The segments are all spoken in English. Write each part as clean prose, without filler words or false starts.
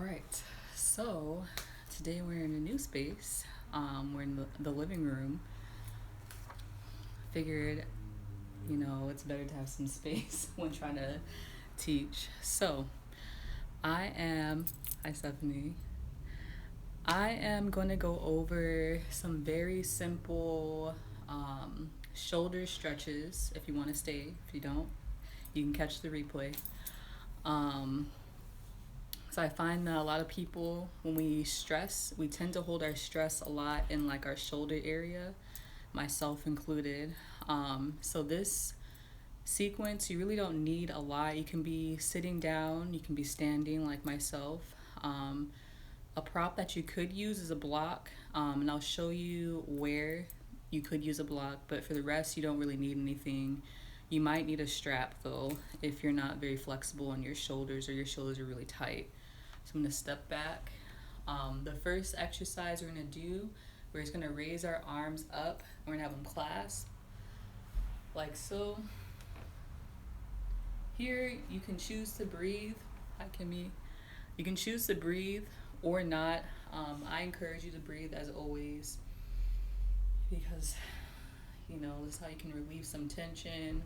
Alright, so today we're in a new space. We're in the living room. Figured, it's better to have some space when trying to teach. So, hi Stephanie. I am going to go over some very simple shoulder stretches if you want to stay. If you don't, you can catch the replay. So I find that a lot of people, when we stress, we tend to hold our stress a lot in like our shoulder area, myself included. So this sequence, you really don't need a lot. You can be sitting down, you can be standing like myself. A prop that you could use is a block, and I'll show you where you could use a block, but for the rest, you don't really need anything. You might need a strap though if you're not very flexible on your shoulders or your shoulders are really tight. So I'm going to step back. The first exercise we're going to do, we're just going to raise our arms up. We're going to have them clasped like so. Here you can choose to breathe. Hi Kimmy. You can choose to breathe or not. I encourage you to breathe as always because this is how you can relieve some tension.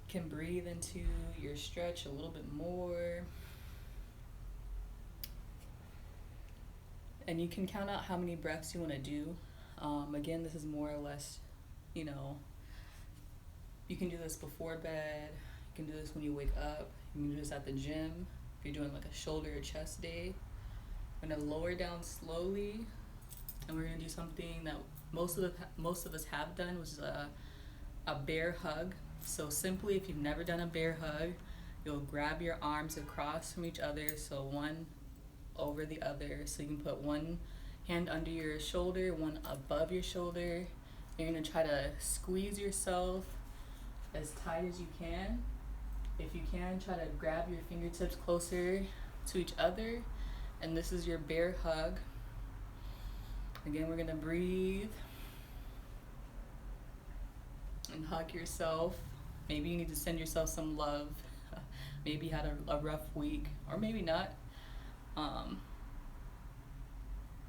You can breathe into your stretch a little bit more. And you can count out how many breaths you want to do. Again, this is more or less, you can do this before bed. You can do this when you wake up. You can do this at the gym. If you're doing like a shoulder or chest day. I'm going to lower down slowly. And we're going to do something that most of us have done, which is a bear hug. So simply, if you've never done a bear hug, you'll grab your arms across from each other. So one over the other. So you can put one hand under your shoulder, one above your shoulder. You're going to try to squeeze yourself as tight as you can. If you can, try to grab your fingertips closer to each other. And this is your bear hug. Again, we're going to breathe and hug yourself. Maybe you need to send yourself some love. Maybe you had a rough week, or maybe not.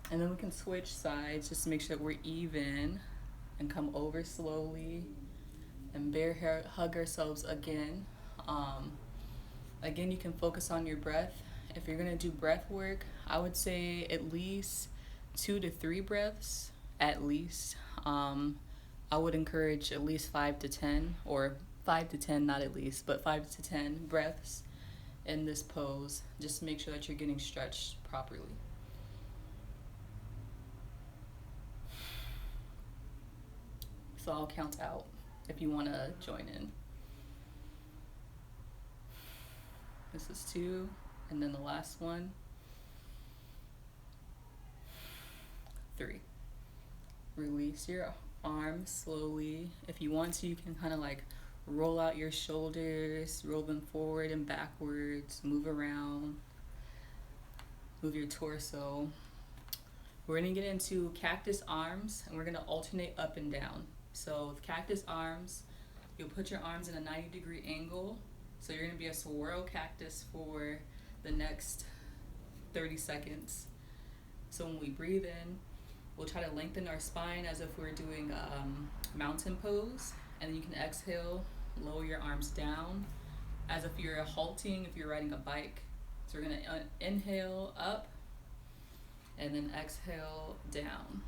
And then we can switch sides just to make sure that we're even and come over slowly and bear hug ourselves again. Again, you can focus on your breath. If you're going to do breath work, I would say at least 2 to 3 breaths, at least. I would encourage at least 5 to 10, or 5 to 10, not at least, but 5 to 10 breaths in this pose, just to make sure that you're getting stretched properly. So I'll count out if you want to join in. This is 2, and then the last one, 3. Release your arms slowly. If you want to, you can kind of like roll out your shoulders, roll them forward and backwards, move around, move your torso. We're going to get into cactus arms, and we're going to alternate up and down. So with cactus arms, you'll put your arms in a 90-degree angle. So you're going to be a swirl cactus for the next 30 seconds. So when we breathe in, we'll try to lengthen our spine as if we're doing a mountain pose. And then you can exhale, lower your arms down as if you're halting, if you're riding a bike. So we're going to inhale up and then exhale down.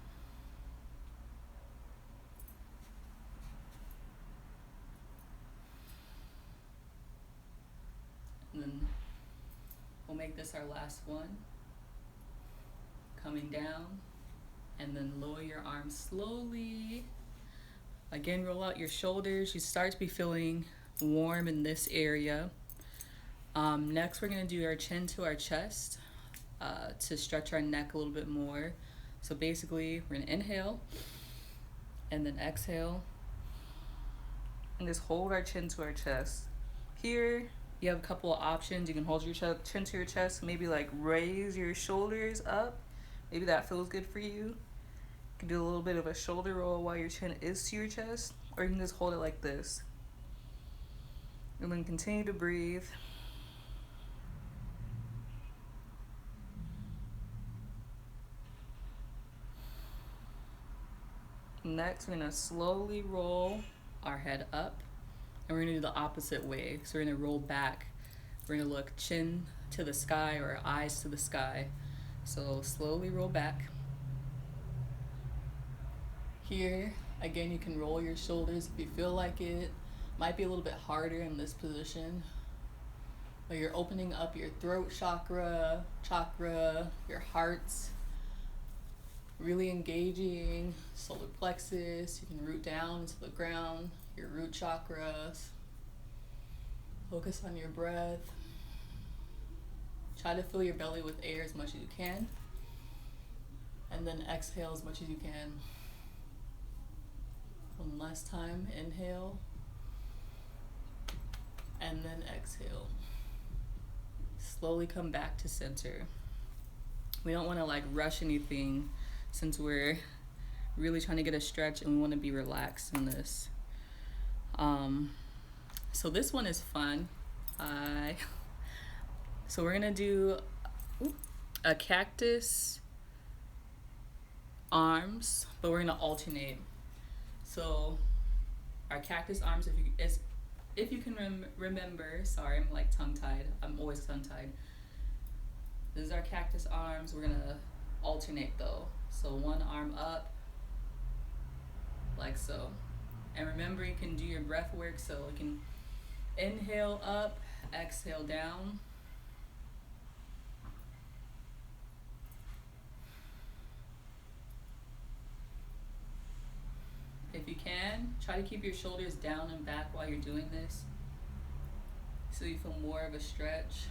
And then we'll make this our last one. Coming down, and then lower your arms slowly. Again, roll out your shoulders. You start to be feeling warm in this area. Next, we're going to do our chin to our chest to stretch our neck a little bit more. So basically, we're going to inhale and then exhale and just hold our chin to our chest. Here, you have a couple of options. You can hold your chin to your chest, maybe like raise your shoulders up. Maybe that feels good for you. You can do a little bit of a shoulder roll while your chin is to your chest, or you can just hold it like this. And then continue to breathe. Next, we're gonna slowly roll our head up, and we're gonna do the opposite way. So we're gonna roll back. We're gonna look chin to the sky or eyes to the sky. So slowly roll back. Here, again, you can roll your shoulders if you feel like it. Might be a little bit harder in this position, but you're opening up your throat chakra, your heart, really engaging solar plexus. You can root down into the ground, your root chakras. Focus on your breath. Try to fill your belly with air as much as you can, and then exhale as much as you can. One last time, inhale, and then exhale. Slowly come back to center. We don't want to like rush anything since we're really trying to get a stretch and we want to be relaxed in this. So this one is fun. So we're gonna do a cactus arms, but we're gonna alternate. So our cactus arms, if you can remember, sorry, I'm like tongue-tied. I'm always tongue-tied. This is our cactus arms. We're gonna alternate though. So one arm up, like so. And remember, you can do your breath work, so you can inhale up, exhale down. If you can, try to keep your shoulders down and back while you're doing this, so you feel more of a stretch.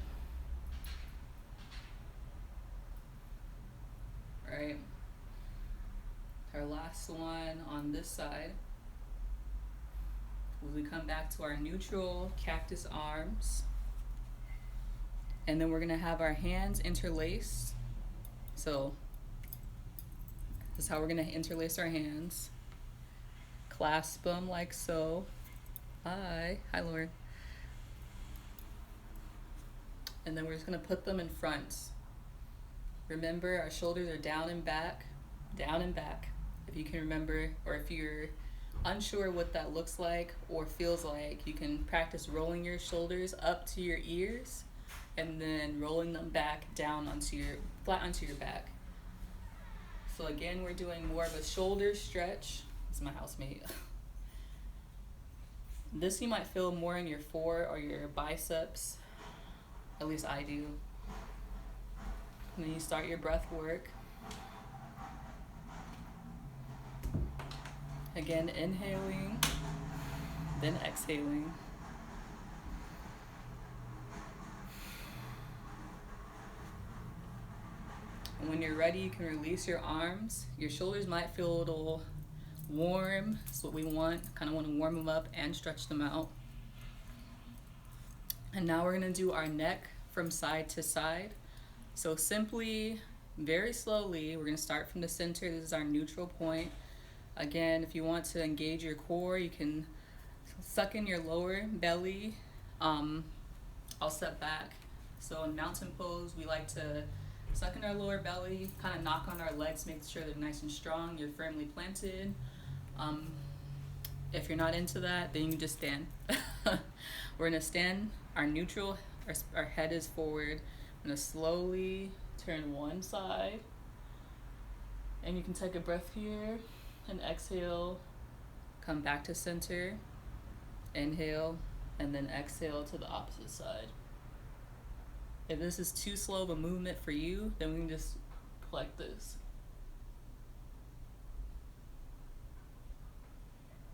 All right. Our last one on this side. We come back to our neutral cactus arms, and then we're gonna have our hands interlaced. So this is how we're gonna interlace our hands. Clasp them like so. Hi Lauren. And then we're just gonna put them in front. Remember, our shoulders are down and back, down and back. If you can remember, or if you're unsure what that looks like or feels like, you can practice rolling your shoulders up to your ears and then rolling them back down flat onto your back. So again, we're doing more of a shoulder stretch. It's my housemate. This you might feel more in your fore or your biceps. At least I do. And then you start your breath work. Again, inhaling, then exhaling. And when you're ready, you can release your arms. Your shoulders might feel a little warm. That's what we want. Kind of want to warm them up and stretch them out. And now we're going to do our neck from side to side. So simply, very slowly, we're going to start from the center. This is our neutral point. Again, if you want to engage your core, you can suck in your lower belly. I'll step back. So in mountain pose, we like to suck in our lower belly, kind of knock on our legs, make sure they're nice and strong, you're firmly planted. If you're not into that, then you can just stand. We're gonna stand, our neutral, our head is forward. I'm gonna slowly turn one side. And you can take a breath here and exhale, come back to center, inhale, and then exhale to the opposite side. If this is too slow of a movement for you, then we can just like this.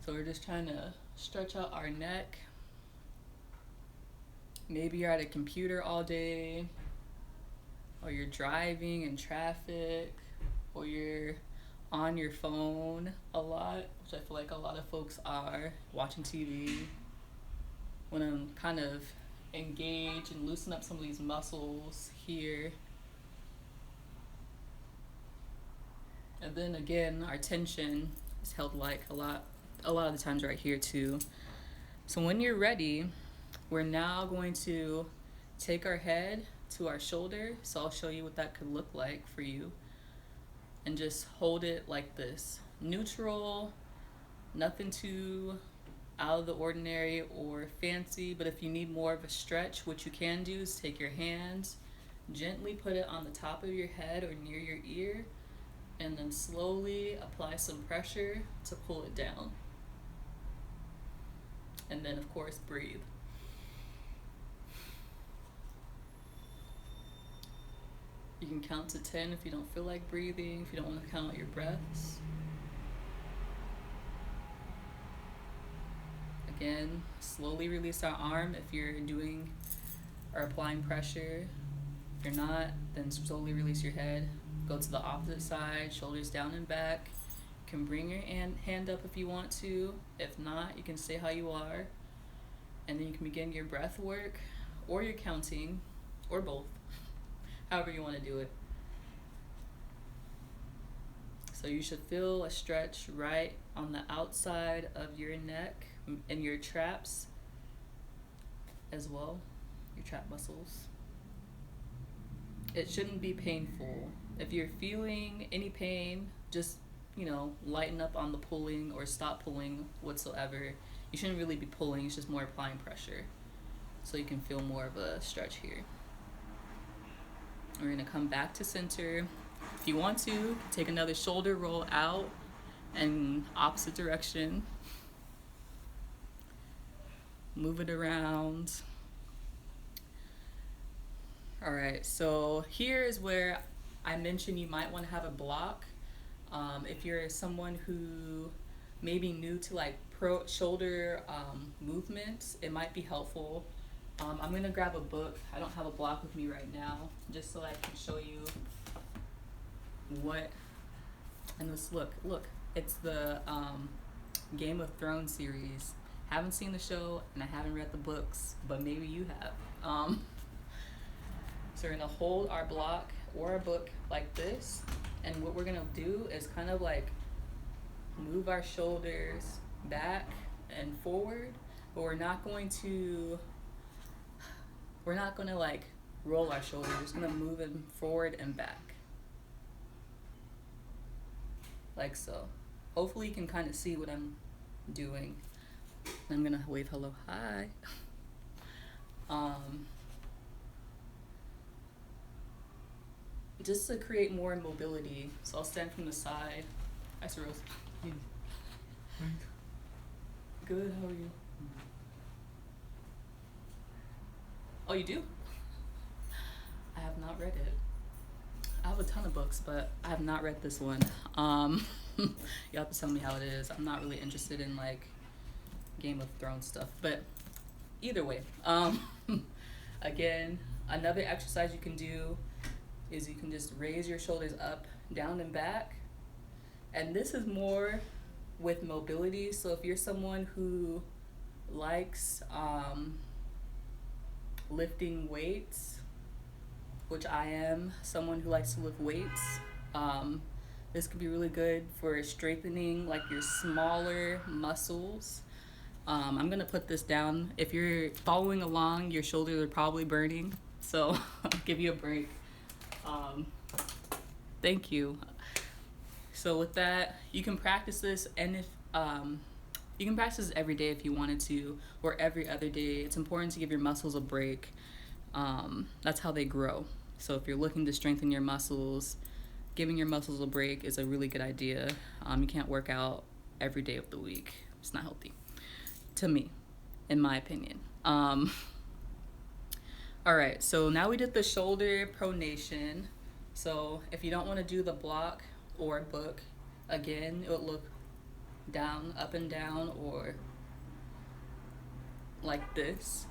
So we're just trying to stretch out our neck. Maybe you're at a computer all day, or you're driving in traffic, or you're on your phone a lot, which I feel like a lot of folks are, watching TV. When I'm kind of engage and loosen up some of these muscles here. And then again, our tension is held like a lot of the times right here too. So when you're ready, we're now going to take our head to our shoulder. So I'll show you what that could look like for you. And just hold it like this. neutral, nothing too out of the ordinary or fancy. But if you need more of a stretch, what you can do is take your hands, gently put it on the top of your head or near your ear, and then slowly apply some pressure to pull it down. And then, of course, breathe. You can count to 10 if you don't feel like breathing, if you don't want to count your breaths. Again, slowly release our arm if you're doing or applying pressure. If you're not, then slowly release your head. Go to the opposite side, shoulders down and back. You can bring your hand up if you want to. If not, you can stay how you are. And then you can begin your breath work or your counting, or both, however you want to do it. So you should feel a stretch right on the outside of your neck and your traps as well, your trap muscles. It shouldn't be painful. If you're feeling any pain, just, lighten up on the pulling or stop pulling whatsoever. You shouldn't really be pulling, it's just more applying pressure. So you can feel more of a stretch here. We're gonna come back to center. If you want to, take another shoulder roll out and opposite direction. Move it around. All right, so here is where I mentioned you might want to have a block. If you're someone who may be new to like shoulder movements, it might be helpful. I'm gonna grab a book. I don't have a block with me right now, just so I can show you what. And this, look, it's the Game of Thrones series. Haven't seen the show and I haven't read the books, but maybe you have. So we're gonna hold our block or our book like this, and what we're gonna do is kind of like move our shoulders back and forward, but we're not going to like roll our shoulders. We're just gonna move them forward and back, like so. Hopefully you can kind of see what I'm doing. I'm gonna wave hello, hi. Just to create more mobility. So I'll stand from the side. Hi, Sir Rose. Good, how are you? Oh, you do? I have not read it. I have a ton of books, but I have not read this one. You have to tell me how it is. I'm not really interested in like Game of Thrones stuff, but either way. Again, another exercise you can do is you can just raise your shoulders up, down, and back. And this is more with mobility. So if you're someone who likes lifting weights, which I am someone who likes to lift weights, this could be really good for strengthening like your smaller muscles. I'm gonna put this down. If you're following along, your shoulders are probably burning, so I'll give you a break. Thank you. So with that, you can practice this, and if you can practice this every day if you wanted to, or every other day. It's important to give your muscles a break. That's how they grow. So if you're looking to strengthen your muscles, giving your muscles a break is a really good idea. You can't work out every day of the week. It's not healthy, to me, in my opinion. All right, so now we did the shoulder pronation. So if you don't want to do the block or book, again, it would look down, up and down, or like this.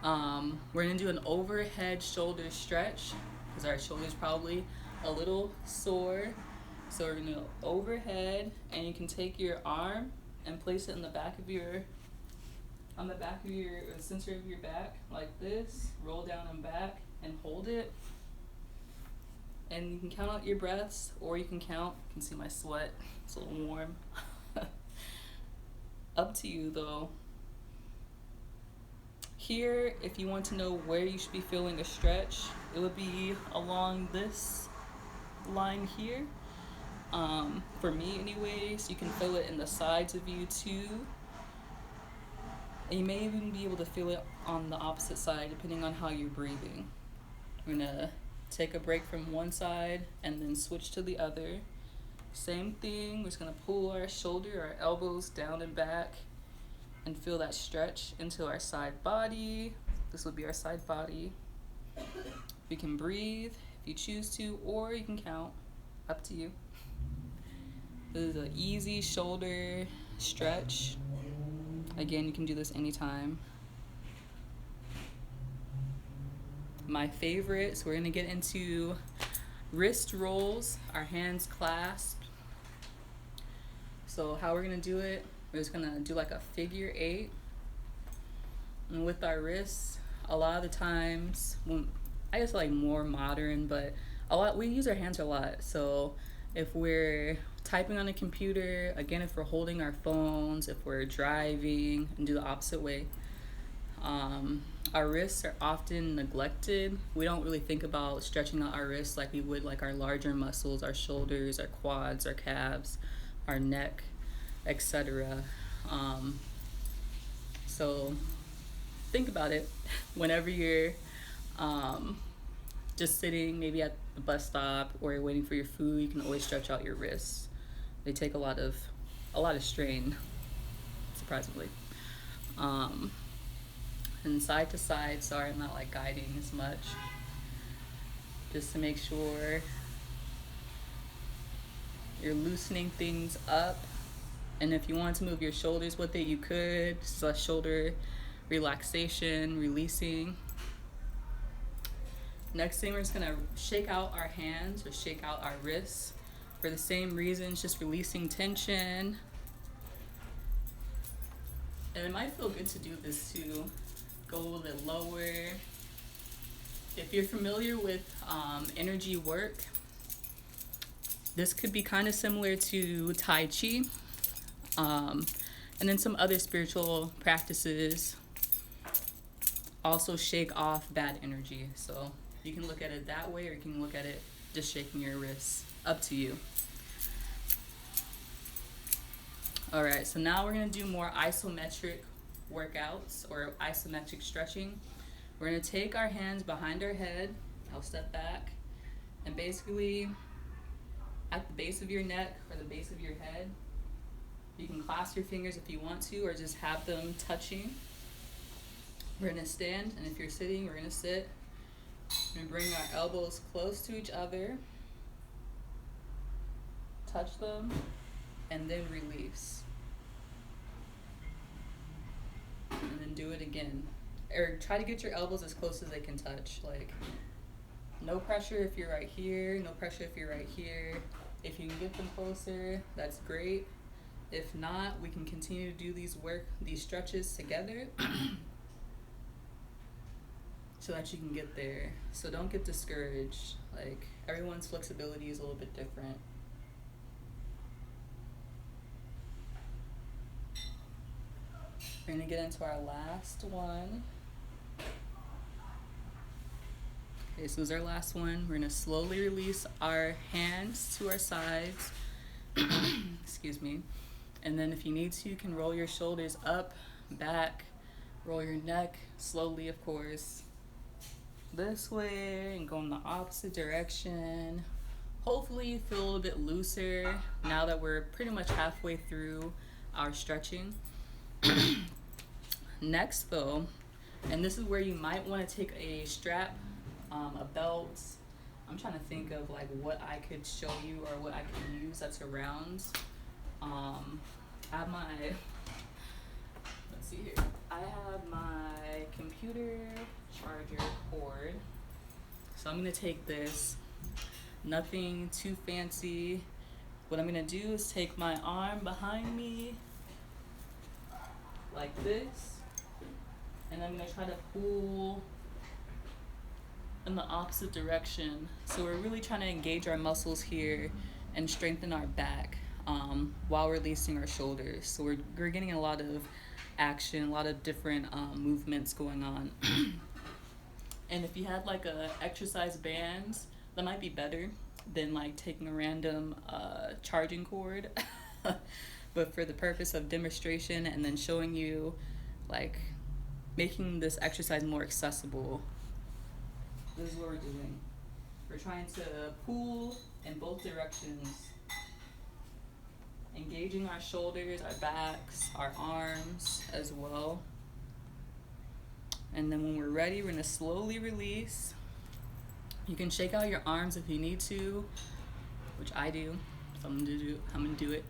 We're gonna do an overhead shoulder stretch because our shoulder's probably a little sore. So we're gonna go overhead, and you can take your arm and place it in the back of your, center of your back, like this. Roll down and back and hold it. And you can count out your breaths, or you can count, you can see my sweat, it's a little warm. Up to you though. Here, if you want to know where you should be feeling a stretch, it would be along this line here. For me anyways, you can feel it in the sides of you too. And you may even be able to feel it on the opposite side depending on how you're breathing. We're gonna take a break from one side and then switch to the other. Same thing, we're just gonna pull our shoulder, our elbows down and back and feel that stretch into our side body. This will be our side body. You can breathe if you choose to, or you can count, up to you. This is an easy shoulder stretch. Again, you can do this anytime. My favorites, we're gonna get into wrist rolls, our hands clasped. So how we're gonna do it, we're just gonna do like a figure 8. And with our wrists, a lot of the times, I guess like more modern, but we use our hands a lot. So if we're typing on a computer, again, if we're holding our phones, if we're driving, and do the opposite way. Our wrists are often neglected. We don't really think about stretching out our wrists like we would like our larger muscles, our shoulders, our quads, our calves, our neck, etc. So think about it whenever you're just sitting maybe at the bus stop or you're waiting for your food. You can always stretch out your wrists. They take a lot of strain, surprisingly. And side to side, sorry I'm not like guiding as much, just to make sure you're loosening things up. And if you want to move your shoulders with it, you could. This is a shoulder relaxation, releasing. Next thing, we're just gonna shake out our hands or shake out our wrists for the same reasons, just releasing tension. And it might feel good to do this too. Go a little bit lower. If you're familiar with energy work, this could be kind of similar to Tai Chi, and then some other spiritual practices also shake off bad energy. So you can look at it that way, or you can look at it just shaking your wrists. Up to you. All right, so now we're gonna do more isometric workouts or isometric stretching. We're gonna take our hands behind our head. I'll step back, and basically at the base of your neck or the base of your head, you can clasp your fingers if you want to, or just have them touching. We're gonna stand, and if you're sitting, we're gonna sit. We're gonna bring our elbows close to each other, touch them, and then release. And then do it again. Or try to get your elbows as close as they can touch. Like, no pressure if you're right here, no pressure if you're right here. If you can get them closer, that's great. If not, we can continue to do these stretches together so that you can get there. So don't get discouraged. Like, everyone's flexibility is a little bit different. We're gonna get into our last one. Okay, so this is our last one. We're gonna slowly release our hands to our sides. Excuse me. And then if you need to, you can roll your shoulders up, back, roll your neck slowly, of course, this way, and go in the opposite direction. Hopefully you feel a little bit looser now that we're pretty much halfway through our stretching. Next though, and this is where you might want to take a strap, a belt. I'm trying to think of like what I could show you or what I could use that's around. I have my, let's see here. I have my computer charger cord. So I'm gonna take this, nothing too fancy. What I'm gonna do is take my arm behind me like this, and I'm gonna try to pull in the opposite direction. So we're really trying to engage our muscles here and strengthen our back while releasing our shoulders. So we're getting a lot of action, a lot of different movements going on. And if you had like a exercise band, that might be better. than like taking a random charging cord. But for the purpose of demonstration and then showing you, like, making this exercise more accessible, this is what we're doing. We're trying to pull in both directions, engaging our shoulders, our backs, our arms as well. And then when we're ready, we're gonna slowly release. You can shake out your arms if you need to, which I do, so I'm gonna do it.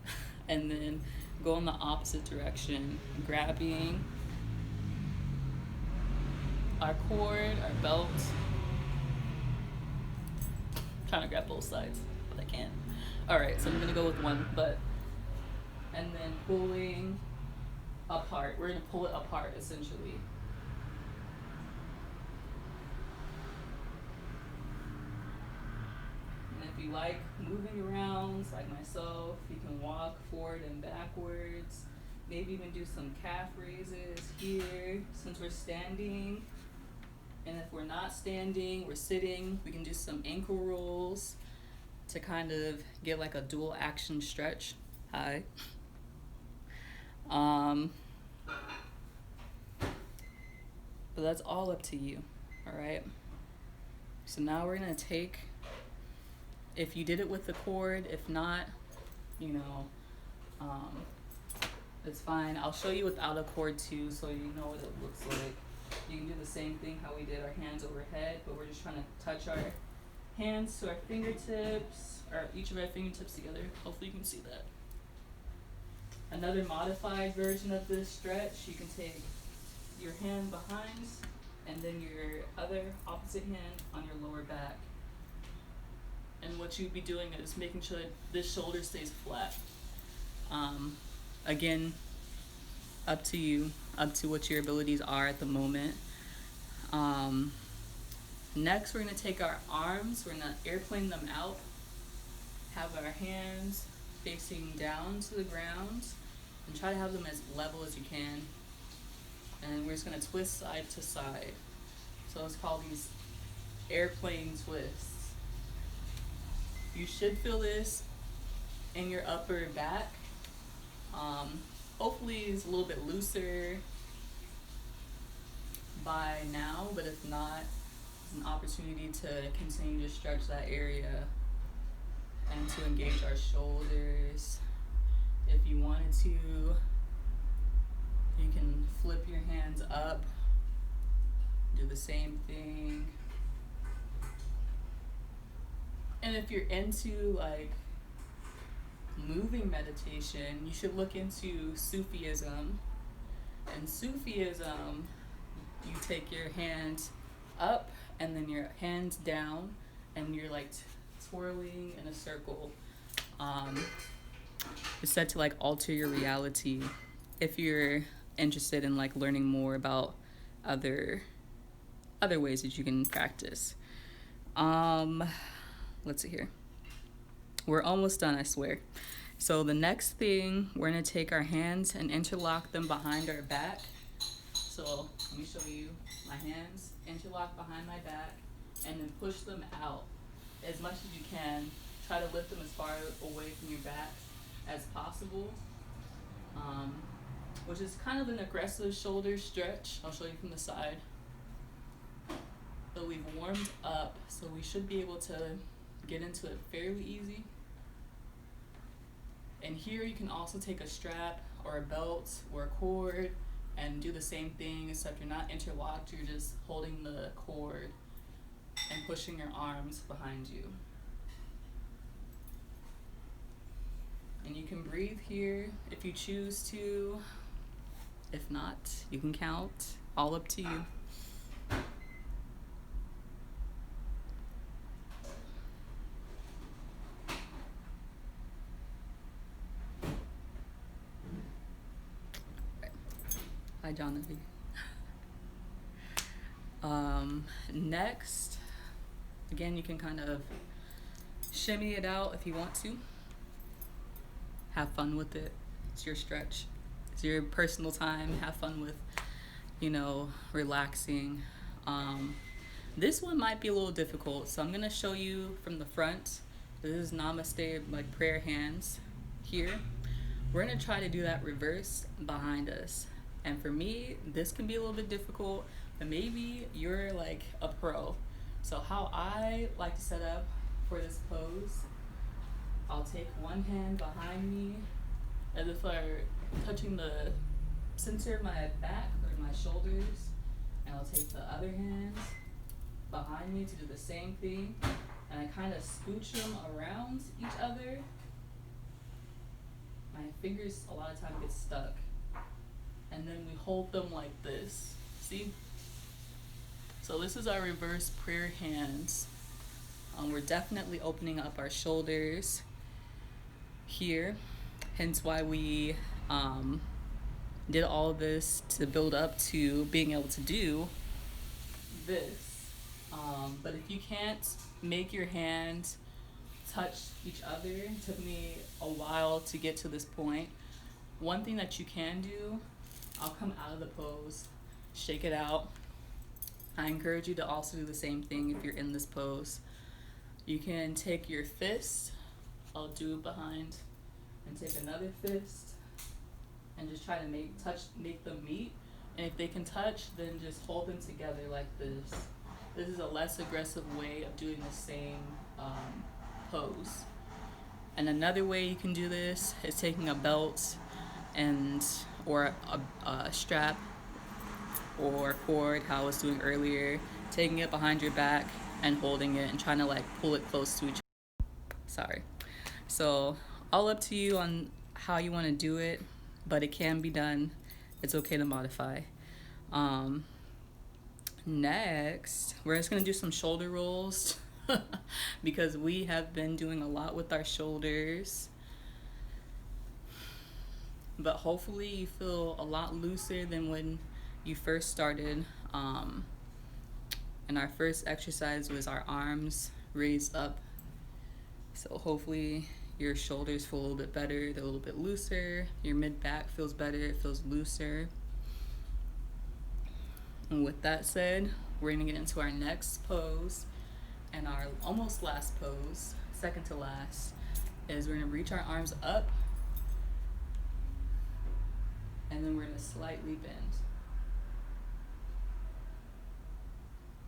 And then go in the opposite direction, grabbing our cord, our belt. I'm trying to grab both sides, but I can't. All right, so I'm gonna go with one, and then pulling apart. We're gonna pull it apart, essentially. And if you like moving around, like myself, you can walk forward and backwards. Maybe even do some calf raises here, since we're standing. And if we're not standing, we're sitting, we can do some ankle rolls to kind of get like a dual action stretch. Hi. But that's all up to you, all right? So now we're gonna take, if you did it with the cord, if not, you know, it's fine. I'll show you without a cord too, so you know what it looks like. You can do the same thing how we did our hands overhead, but we're just trying to touch our hands to our fingertips, or each of our fingertips together. Hopefully you can see that. Another modified version of this stretch, you can take your hand behind and then your other opposite hand on your lower back. And what you'd be doing is making sure that this shoulder stays flat. Again, up to you, up to what your abilities are at the moment. Next, we're gonna take our arms, we're gonna airplane them out, have our hands facing down to the ground, and try to have them as level as you can. And we're just gonna twist side to side. So let's call these airplane twists. You should feel this in your upper back. Hopefully it's a little bit looser by now, but if not, it's an opportunity to continue to stretch that area and to engage our shoulders. If you wanted to, you can flip your hands up, do the same thing. And if you're into like moving meditation, you should look into Sufism. And Sufism, you take your hands up and then your hands down, and you're like twirling in a circle. It's said to like alter your reality if you're interested in like learning more about other ways that you can practice. Let's see here. We're almost done, I swear. So the next thing, we're gonna take our hands and interlock them behind our back. So let me show you my hands, interlock behind my back, and then push them out as much as you can. Try to lift them as far away from your back as possible, which is kind of an aggressive shoulder stretch. I'll show you from the side. But we've warmed up, so we should be able to get into it fairly easy. And here you can also take a strap or a belt or a cord and do the same thing, except you're not interlocked, you're just holding the cord and pushing your arms behind you. And you can breathe here if you choose to. If not, you can count. All up to you. Hi, Jonathan. Next, again, you can kind of shimmy it out if you want to. Have fun with it. It's your stretch. It's your personal time. Have fun with, relaxing. This one might be a little difficult, so I'm gonna show you from the front This is namaste, like prayer hands here. We're gonna try to do that reverse behind us. And for me, this can be a little bit difficult, but maybe you're like a pro. So how I like to set up for this pose, I'll take one hand behind me as if I'm touching the center of my back or my shoulders, and I'll take the other hand behind me to do the same thing, and I kind of scooch them around each other. My fingers a lot of time get stuck, and then we hold them like this. See? So this is our reverse prayer hands. We're definitely opening up our shoulders here, hence why we did all of this to build up to being able to do this. But if you can't make your hands touch each other, it took me a while to get to this point. One thing that you can do, I'll come out of the pose, shake it out. I encourage you to also do the same thing if you're in this pose. You can take your fist, I'll do it behind, and take another fist, and just try to make them meet. And if they can touch, then just hold them together like this. This is a less aggressive way of doing the same pose. And another way you can do this is taking a belt or a strap or cord, how I was doing earlier, taking it behind your back and holding it and trying to like pull it close to each other. Sorry. So all up to you on how you want to do it, but it can be done. It's okay to modify. Next, we're just going to do some shoulder rolls because we have been doing a lot with our shoulders. But hopefully you feel a lot looser than when you first started. And our first exercise was our arms raised up. So hopefully your shoulders feel a little bit better, they're a little bit looser. Your mid-back feels better, it feels looser. And with that said, we're gonna get into our next pose, and our almost last pose, second to last, is we're gonna reach our arms up, and then we're gonna slightly bend.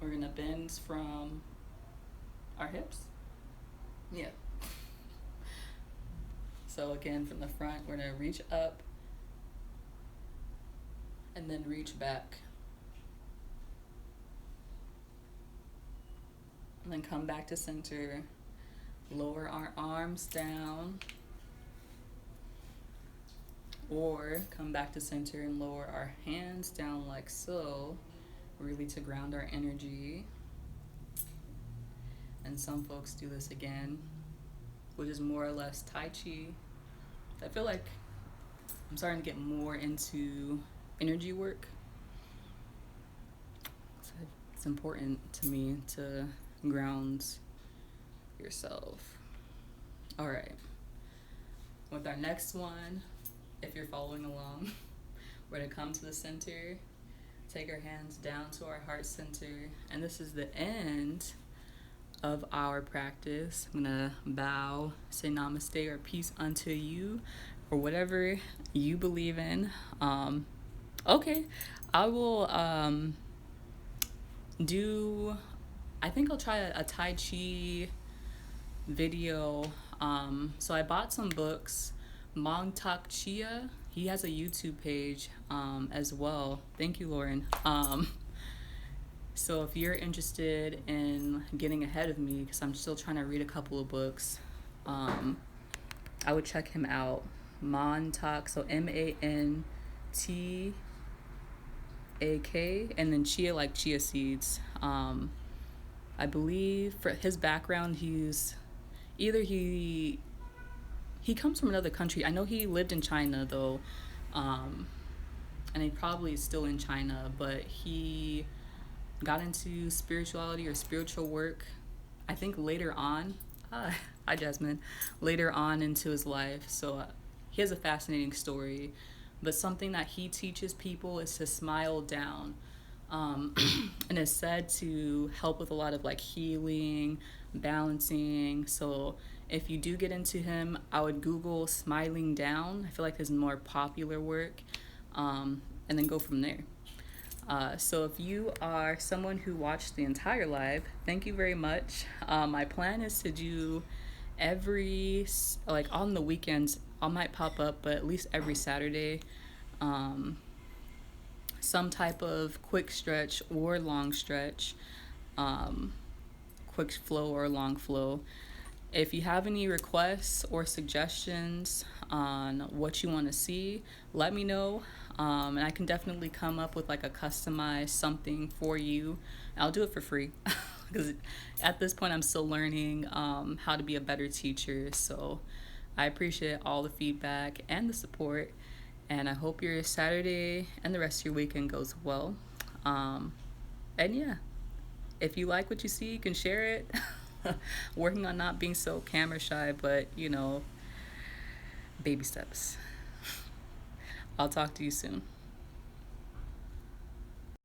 We're gonna bend from our hips. Yeah. So again, from the front, we're gonna reach up and then reach back. And then come back to center, lower our arms down, or come back to center and lower our hands down like so, really to ground our energy. And some folks do this again, which is more or less Tai Chi. I feel like I'm starting to get more into energy work. So it's important to me to ground yourself. All right. With our next one, if you're following along, we're gonna come to the center, take our hands down to our heart center, and this is the end of our practice. I'm gonna bow, say namaste or peace unto you, or whatever you believe in. Okay, I will I think I'll try a Tai Chi video. So I bought some books. Mong Tak Chia, he has a YouTube page as well. Thank you, Lauren. So if you're interested in getting ahead of me, because I'm still trying to read a couple of books, I would check him out. Montak, so MANTAK, and then chia, like chia seeds. I believe for his background, he comes from another country. I know he lived in China though, and he probably is still in China, but he got into spirituality or spiritual work, I think later on. Hi Jasmine. Later on into his life. So he has a fascinating story, but something that he teaches people is to smile down. Um, and it's said to help with a lot of like healing, balancing. So if you do get into him, I would Google Smiling Down. I feel like his more popular work, and then go from there. So if you are someone who watched the entire live, thank you very much. My plan is to do like on the weekends, I might pop up, but at least every Saturday, um, some type of quick stretch or long stretch, um, quick flow or long flow. If you have any requests or suggestions on what you want to see, let me know. And I can definitely come up with like a customized something for you. I'll do it for free because at this point I'm still learning how to be a better teacher. So I appreciate all the feedback and the support. And I hope your Saturday and the rest of your weekend goes well. And yeah, if you like what you see, you can share it. Working on not being so camera shy, but baby steps. I'll talk to you soon.